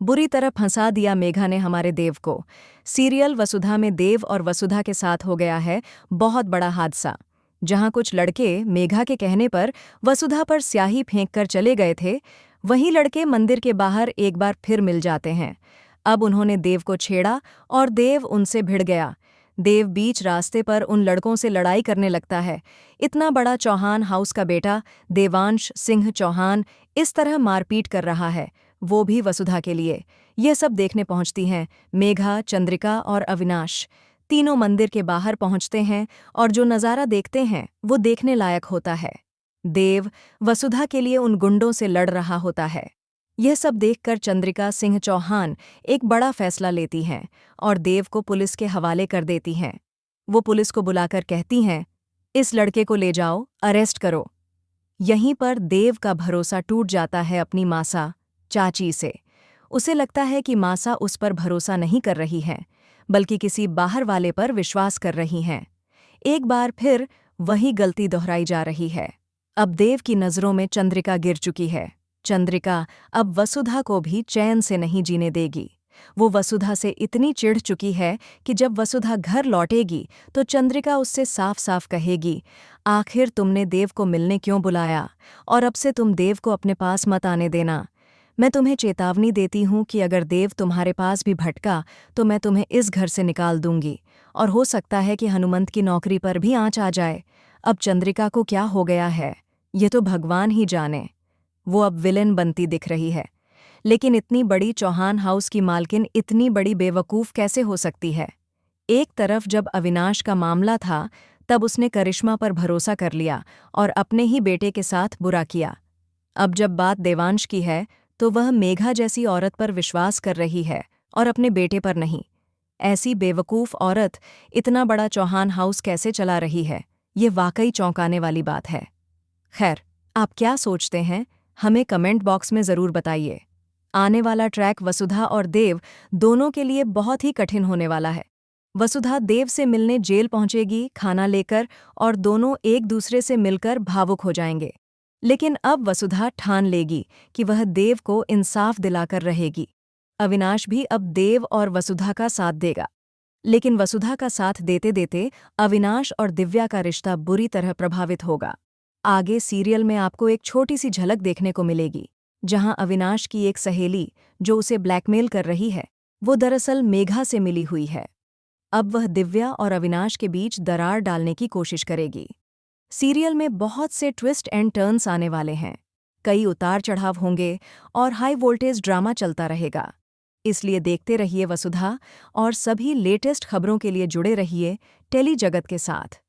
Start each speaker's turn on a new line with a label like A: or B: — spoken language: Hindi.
A: बुरी तरह फंसा दिया मेघा ने हमारे देव को। सीरियल वसुधा में देव और वसुधा के साथ हो गया है बहुत बड़ा हादसा। जहां कुछ लड़के मेघा के कहने पर वसुधा पर स्याही फेंककर चले गए थे, वहीं लड़के मंदिर के बाहर एक बार फिर मिल जाते हैं। अब उन्होंने देव को छेड़ा और देव उनसे भिड़ गया। देव बीच रास्ते पर उन लड़कों से लड़ाई करने लगता है। इतना बड़ा चौहान हाउस का बेटा देवांश सिंह चौहान इस तरह मारपीट कर रहा है, वो भी वसुधा के लिए। ये सब देखने पहुंचती हैं मेघा, चंद्रिका और अविनाश। तीनों मंदिर के बाहर पहुंचते हैं और जो नज़ारा देखते हैं वो देखने लायक होता है। देव वसुधा के लिए उन गुंडों से लड़ रहा होता है। यह सब देखकर चंद्रिका सिंह चौहान एक बड़ा फैसला लेती हैं और देव को पुलिस के हवाले कर देती हैं। वो पुलिस को बुलाकर कहती हैं, इस लड़के को ले जाओ, अरेस्ट करो। यहीं पर देव का भरोसा टूट जाता है अपनी मासा चाची से। उसे लगता है कि मासा उस पर भरोसा नहीं कर रही हैं, बल्कि किसी बाहर वाले पर विश्वास कर रही हैं। एक बार फिर वही गलती दोहराई जा रही है। अब देव की नज़रों में चंद्रिका गिर चुकी है। चंद्रिका अब वसुधा को भी चैन से नहीं जीने देगी। वो वसुधा से इतनी चिढ़ चुकी है कि जब वसुधा घर लौटेगी तो चंद्रिका उससे साफ साफ कहेगी, आखिर तुमने देव को मिलने क्यों बुलाया, और अब से तुम देव को अपने पास मत आने देना। मैं तुम्हें चेतावनी देती हूँ कि अगर देव तुम्हारे पास भी भटका तो मैं तुम्हें इस घर से निकाल दूंगी, और हो सकता है कि हनुमंत की नौकरी पर भी आँच आ जाए। अब चंद्रिका को क्या हो गया है, ये तो भगवान ही जाने। वो अब विलेन बनती दिख रही है। लेकिन इतनी बड़ी चौहान हाउस की मालकिन इतनी बड़ी बेवकूफ़ कैसे हो सकती है? एक तरफ जब अविनाश का मामला था तब उसने करिश्मा पर भरोसा कर लिया और अपने ही बेटे के साथ बुरा किया। अब जब बात देवांश की है तो वह मेघा जैसी औरत पर विश्वास कर रही है और अपने बेटे पर नहीं। ऐसी बेवकूफ़ औरत इतना बड़ा चौहान हाउस कैसे चला रही है, ये वाकई चौंकाने वाली बात है। खैर, आप क्या सोचते हैं, हमें कमेंट बॉक्स में ज़रूर बताइए। आने वाला ट्रैक वसुधा और देव दोनों के लिए बहुत ही कठिन होने वाला है। वसुधा देव से मिलने जेल पहुंचेगी खाना लेकर, और दोनों एक दूसरे से मिलकर भावुक हो जाएंगे। लेकिन अब वसुधा ठान लेगी कि वह देव को इंसाफ दिलाकर रहेगी। अविनाश भी अब देव और वसुधा का साथ देगा। लेकिन वसुधा का साथ देते देते अविनाश और दिव्या का रिश्ता बुरी तरह प्रभावित होगा। आगे सीरियल में आपको एक छोटी सी झलक देखने को मिलेगी, जहां अविनाश की एक सहेली जो उसे ब्लैकमेल कर रही है, वो दरअसल मेघा से मिली हुई है। अब वह दिव्या और अविनाश के बीच दरार डालने की कोशिश करेगी। सीरियल में बहुत से ट्विस्ट एंड टर्न्स आने वाले हैं, कई उतार चढ़ाव होंगे और हाई वोल्टेज ड्रामा चलता रहेगा। इसलिए देखते रहिए वसुधा, और सभी लेटेस्ट खबरों के लिए जुड़े रहिए टेली जगत के साथ।